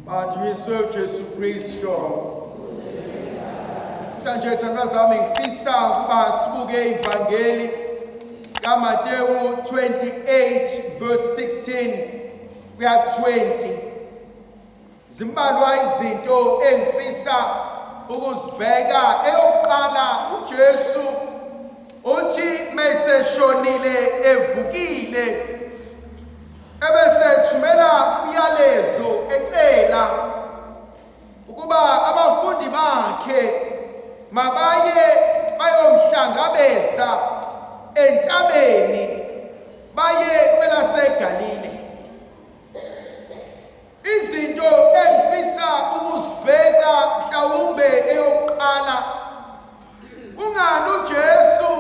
Madumiso Jesu Kristo. Manje thandazami ngifisa ukuba sibuke ivangeli kaMateyu 28 verse 16 kuya 20. Zimbalwa izinto engifisa ukuzibheka. Eyokuqala, uJesu uthi meseshonile evukile ebese thumela umyalezo ecela ukuba abafundi bakhe mabaye bayomhlangabeza entabeni, baye kwelaseGalile. Izinto engifisa ukuzibheka mhlawumbe eyokuqala, kungani uJesu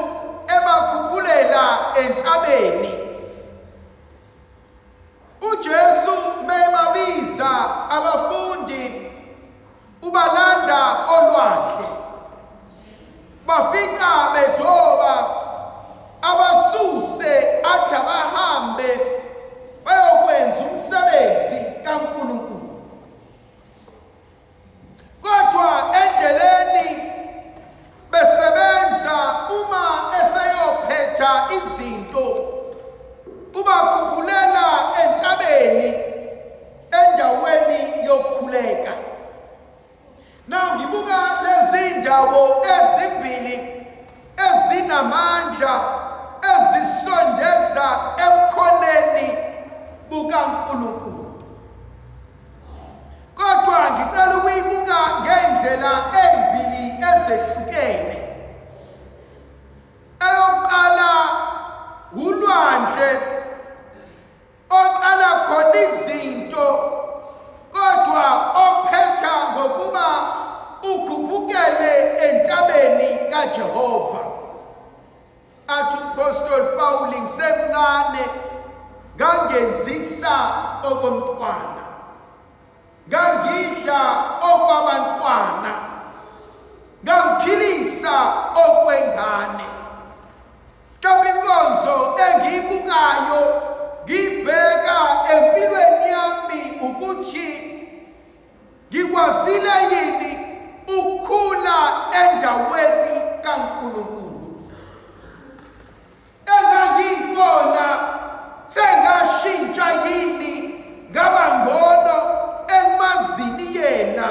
ebakhuphulela entabeni? uJesu mebabiza abafundi ubalanda olwandle, bafika bedoba abasuse athi abahambe bayokwenza umsebenzi kaNkulunkulu. Kodwa endleleni besebenza, uma eseyophetha izinto ubakhuphulela entabeni endaweni yokukhuleka. Now ngibuka lezi ndawo ezimbili ezinamandla ezisondeza ebukhoneni bukaNkulunkulu. Kodwa ngicela ukuyibuka ngendlela ezimbili ezehlukene. Eyokuqala, ulwandle oqala khona izinto, kodwa ophetha ngokuba ukhuphukele entabeni kaJehova. Athi uPostoli Pawuli, ngisemncane ngangenzisa okomntwana, ngangidla okwabantwana, ngangiphilisa okwengane. Kambe inkonzo engiyibukayo ngibheka empilweni yami ukuthi ngikwazile yini ukukhula endaweni kaNkulunkulu. Engangiyikona sengashintsha yini ngaba ngcono engimazini yena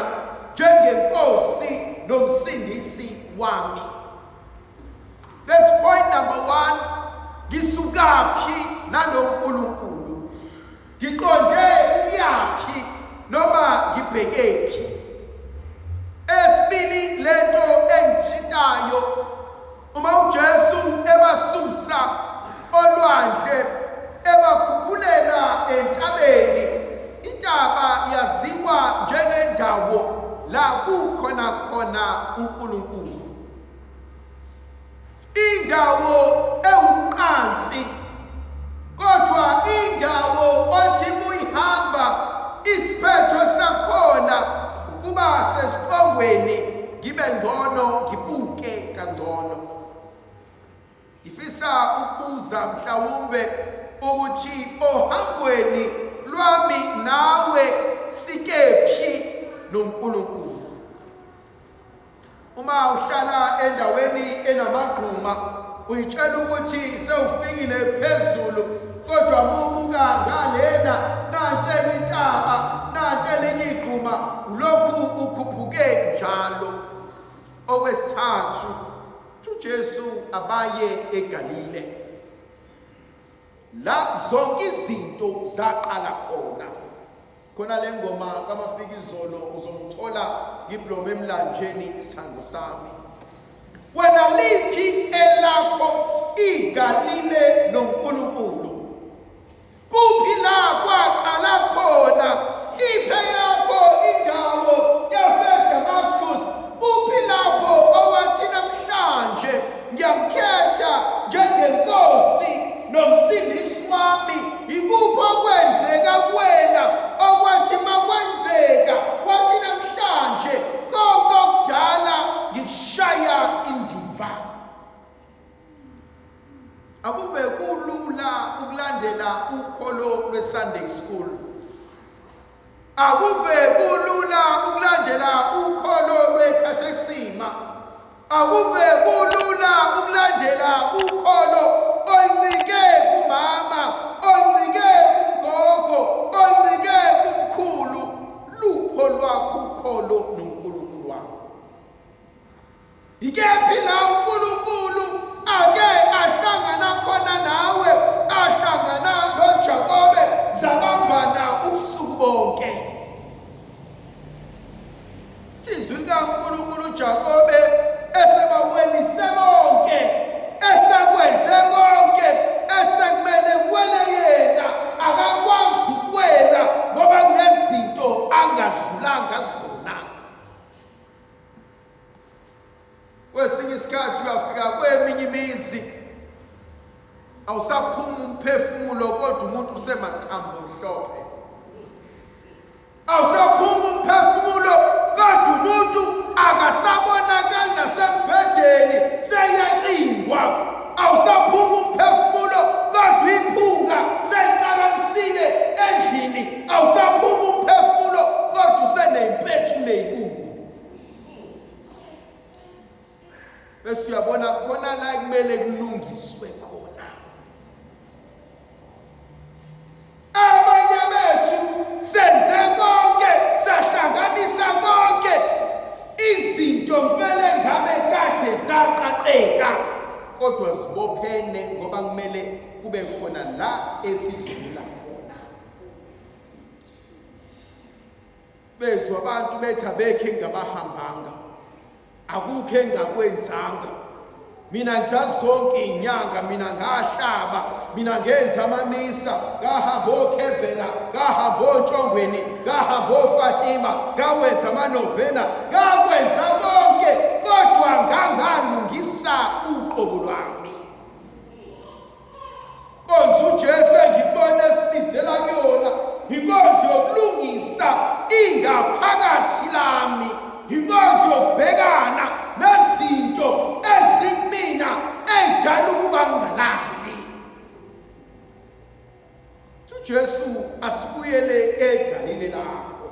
njengenkosi nomsindisi wami. That's point number one. Ngisukaphi nanoNkulunkulu? Ngiqonde ukuyaphi noma ngibhekephi? Esibili, lento engithintayo, uma uJesu ebasusa olwandle ebakhuphulela entabeni, intaba yaziwa njengendawo la kukhona khona uNkulunkulu. Indawo ewumqansi, kodwa indawo othi uyihamba isiphetho sakhona kuba sesiqongweni, ngibe ngcono, ngibuke kangcono. Ngifisa ukubuza mhlawumbe ukuthi ohambweni lwami nawe sikephi noNkulunkulu? Uma uhlala endaweni enamagquma, uyitshela ukuthi sewufikile phezulu, kodwa ubuka ngalena nanti intaba, nanti elinye igquma, ulokhu ukhuphuke njalo. Okwesithathu, uJesu abaye eGalile, la zonke izinto zaqala khona. Khona le ngoma kaMafikizolo uzomthola ngiblome emlanjeni, isithando sami. Wena liphi elakho iGalile noNkulunkulu? Kuphi la kwaqala khona? Iphe yakho indawo yaseDamascus. Kuphi lapho owathi namhlanje ngiyamkhetha njengenkosi nomsindisi wami? Ikuphi okwenzeka kuwena okwathi makwenzeka wathi namhlanje konke okudala ngikushaya indiva? Akuve kulula ukulandela ukholo lwe-Sunday school. akuve kulula ukulandela ukholo lwekhathekisima, akuve kulula ukulandela ukholo oncike kumama, oncike kumgogo, oncike kumkhulu. Lupho lwakho ukholo noNkulunkulu wakho. Ikephi la uNkulunkulu ake ahlangana khona nawe, ahlangana noJakobe, zabambana ubusuku bonke. Izwi likaNkulunkulu uJakobe esebawelise bonke, esekwenze konke, esekumele kuwele yena, akakwazi ukuwela ngoba kunezinto angadlulanga kuzona. Kwesinye isikhathi uyafika kweminye imizi awusaphuma umphefumulo kodwa umuntu usemathambo mhlophe. Awusaphuma umphefumulo kodwa umuntu akasabonakali nasembhedeni, seyaqingwa. Awusaphuma umphefumulo kodwa iphunga seliqalanisile endlini. Awusaphuma umphefumulo kodwa usenempethu neyibungu. Bese uyabona khona la kumele kulungiswe khona. Abanye bethu senze konke, sahlanganisa konke, izinto kumele ngabe kade zaqaqeka, kodwa zibophene ngoba kumele kube khona la esidlula khona. Bezwa abantu bethi abekho engabahambanga, akukho engakwenzanga. Mina ngizazi zonke inyanga, mina ngahlaba, mina ngenza amamisa, ngahamba oKhevela, ngahamba oNtshongweni, ngahamba oFatima, ngawenza amanovena, ngakwenza konke, kodwa ngangalungisa uqobo lwami. Konzo uJesu ngibone esibizela kuyona, inkonzo yokulungisa ingaphakathi lami, inkonzo yokubhekana nezinto ezimina ey'dala ukuba ngingalali. uJesu asibuyele edalini lakho,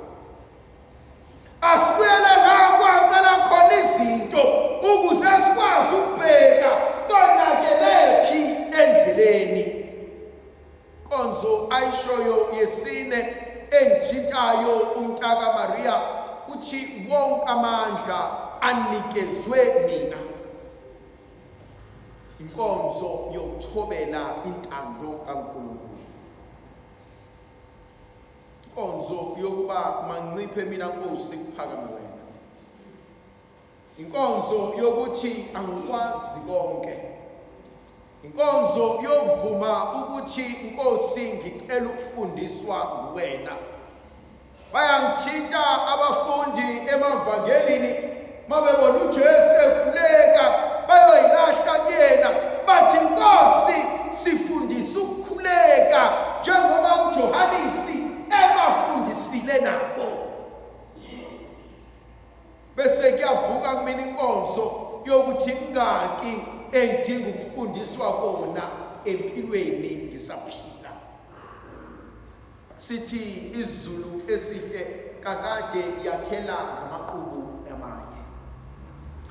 asibuyele la kwaqala khona izinto ukuze sikwazi ukubheka konakelephi endleleni. Konzo ayishoyo yesine engithintayo umntaka Maria uthi wonke amandla anikezwe mina. Inkonzo yokuthobela intando kaNkulunkulu, inkonzo yokuba manciphe mina Nkosi kuphakama wena, inkonzo yokuthi angikwazi konke, inkonzo yokuvuma ukuthi Nkosi ngicela ukufundiswa nguwena. Bayangithinta abafundi emavangelini mabebona uJesu ekhuleka, bayoyilahla kuyena, bathi Nkosi sifundisa ukukhuleka njengoba uJohanisi ebafundisile nabo. Bese kuyavuka kumina inkonzo yokuthi ingaki engidinga ukufundiswa kona empilweni ngisaphila. Sithi izulu esihle kakade yakhela ngamaqubu amanye,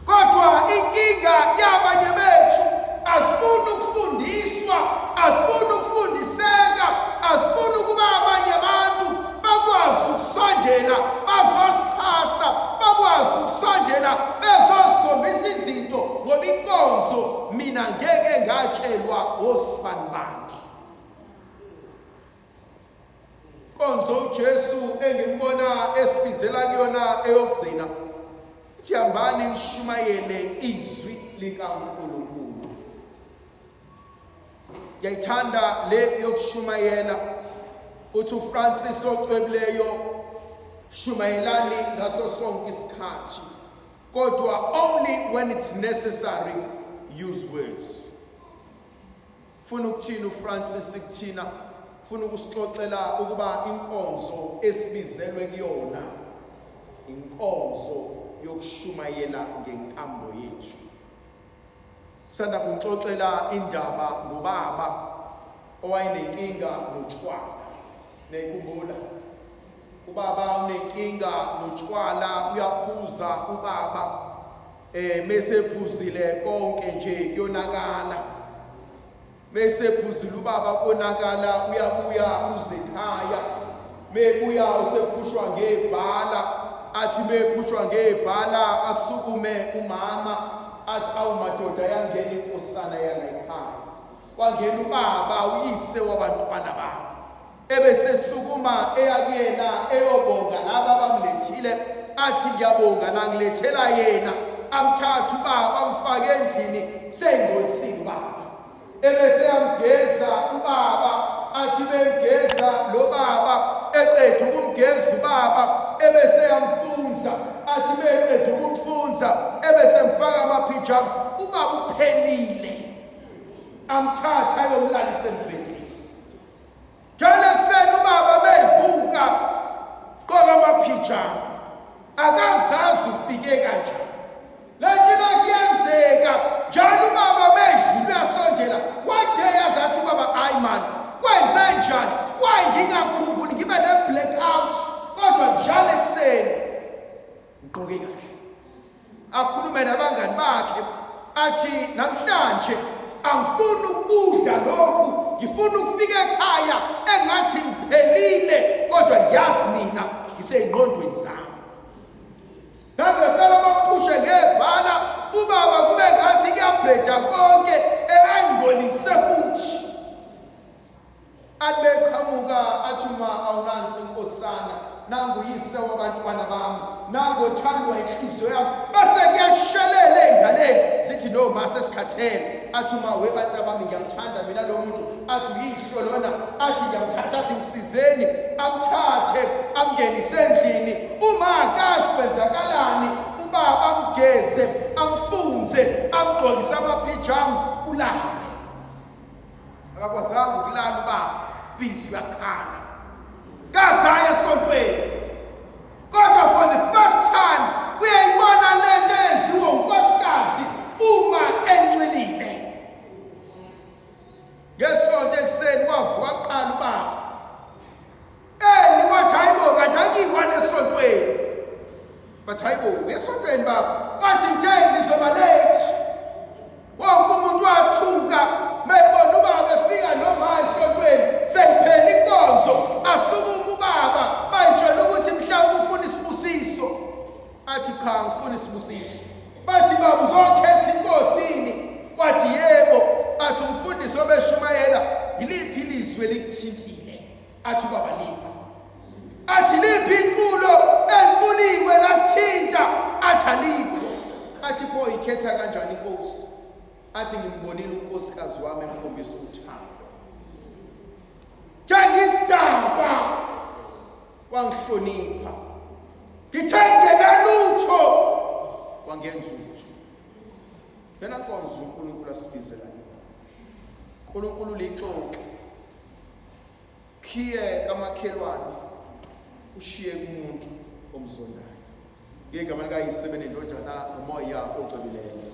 kodwa inkinga yabanye bethu asifuni ukufundiswa, asifuni ukufundiseka, asifuni ukuba abanye abantu bakwazi ukusondela bazosixhasa, bakwazi ukusondela bezosikhombisa izinto, ngoba inkonzo mina ngeke ngatshelwa osibanibani. Konzo uJesu engimbona esibizela kuyona eyogcina uthi hambani nishumayele izwi likaNkulunkulu. Ngiyayithanda le yokushumayela. Uthi uFrancis ocwebileyo, shumayelani ngaso sonke isikhathi, kodwa only when it's necessary use words. Funa ukuthini uFrancis kuthina? Funa ukusixoxela ukuba inkonzo esibizelwe kuyona inkonzo yokushumayela ngenkambo yethu. Sanda kunxoxela indaba ngobaba owayenenkinga notshwala. Ngikhumbula ubaba unenkinga notshwala uyaphuza ubaba mesephuzile konke nje kuyonakala mesephuzile ubaba konakala uyabuya uzekhaya mebuya usephushwa ngebhala athi mephushwa ngebhala asukume umama athi awumadoda yangena inkosana yala ekhaya kwangena ubaba uyise wabantwana babo ebesesukuma eyakuyena eyobonga laba abamlethile athi ngiyabonga nangilethela yena amthatha ubaba amfake endlini sengcolisile ubaba ebese yamgeza ubaba athi bemgeza lo baba eqeda ukumgeza ubaba ebese yamfunza athi beqeda ukumfunza ebese mfaka amaphijama ubaba uphelile amthatha ayomlalisa embhedeni njalo ekuseni ubaba mevuka qoka amaphijama akazazi ufike kanjani lento lokuyenzeka njalo ubaba medlile uyasondela one day azathi ubaba hayi man kwenze njani why ngingakhumbuli ngibe ne-blackout kodwa njalo ekuseni ngigqoke kahle akhulume nabangani bakhe athi namhlanje angifuni ukudla lokhu ngifuna ukufika ekhaya engathi ngiphelile kodwa ngiyazi mina ngisey'ngqondweni zami ngangempela baphushe ngebhala ubaba kube ngathi kuyabheda konke angcolise futhi abeqhamuka athi uma awunansi inkosana nanguyise wabantwana bami nangothandwa inhliziyo yami bese kuyashelela ey'nganeni zithi no mase esikhathele athi uma webantu bami ngiyamthanda mina lo muntu athi uyihlo lona athi ngiyamthatha athi ngisizeni amthathe amngenise endlini uma akazi kwenzakalani ubaba amgeze amfunze amgqokise amaphijama ulale akakwazanga ukulala ubaba bizi uyakhala kazaya esontweni kodwa for the first time uyayibona lento eyenziwa unkosikazi uma enxilile ngesonto ekuseni wavuka kuqala ubaba wathi hayibo kanti angiyikwana esontweni bathi hayibo esontweni baba wathi ngithe ngizoba late wonke umuntu wathuka mayibona ubaba efika noma esontweni seyiphela inkonzo asukuma ubaba bayitshela ukuthi mhlawumbe ufuna isibusiso athi cha ngifuna isibusiso bathi baba uzokhetha inkosini wathi yebo athi umfundisi obeshumayela yiliphi ilizwe likuthintile athi baba liphi athi liphi iculo enkuliwe lakuthinta athi alikho athi pho ikhetha kanjani inkosi athi ngimbonile unkosikazi wami emkhombisa uthando njengisidakwa wangihlonipha ngithe ngenalutho wangenza utho yena nkonzo uNkulunkulu asibizela yona uNkulunkulu lixoxe khiye kamakhelwane ushiye kumuntu omzondayo ngegama likayise benendodana nomoya ocebileyo